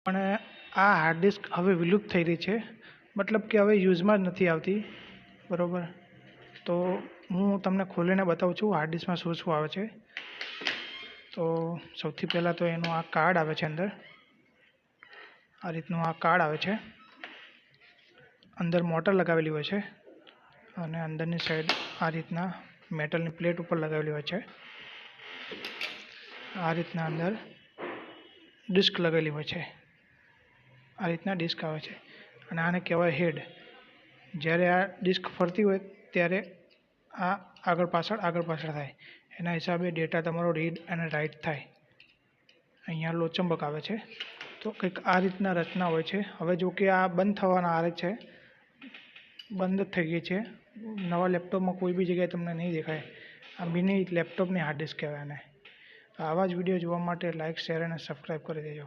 પણ આ hard disk હવે વિલુપ્ત થઈ રહી છે, મતલબ કે હવે યુઝમાં જ નથી આવતી, બરાબર. તો હું તમને ખોલીને બતાવું છું હાર્ડ ડિસ્કમાં શું શું આવે છે. તો સૌથી પહેલાં તો એનું આ કાર્ડ આવે છે અંદર, આ રીતનું આ કાર્ડ આવે છે. અંદર મોટર લગાવેલી હોય છે અને અંદરની સાઈડ આ રીતના મેટલની પ્લેટ ઉપર લગાવેલી હોય છે. આ રીતના અંદર ડિસ્ક લગાવેલી હોય છે. આ રીતના ડિસ્ક આવે છે અને આને કહેવાય હેડ. જ્યારે આ ડિસ્ક ફરતી હોય ત્યારે આ આગળ પાછળ થાય, એના હિસાબે ડેટા તમારો રીડ અને રાઇટ થાય. અહીંયા લોચંબક આવે છે. તો કંઈક આ રીતના રચના હોય છે. હવે જો કે આ બંધ થવાના આરે છે, બંધ થઈ ગઈ છે. નવા લેપટોપમાં કોઈ બી જગ્યાએ તમને નહીં દેખાય. આ મિની લેપટોપની હાર્ડ ડિસ્ક કહેવાય આને. આવા જ વિડીયો જોવા માટે લાઇક, શેર અને સબસ્ક્રાઈબ કરી દેજો.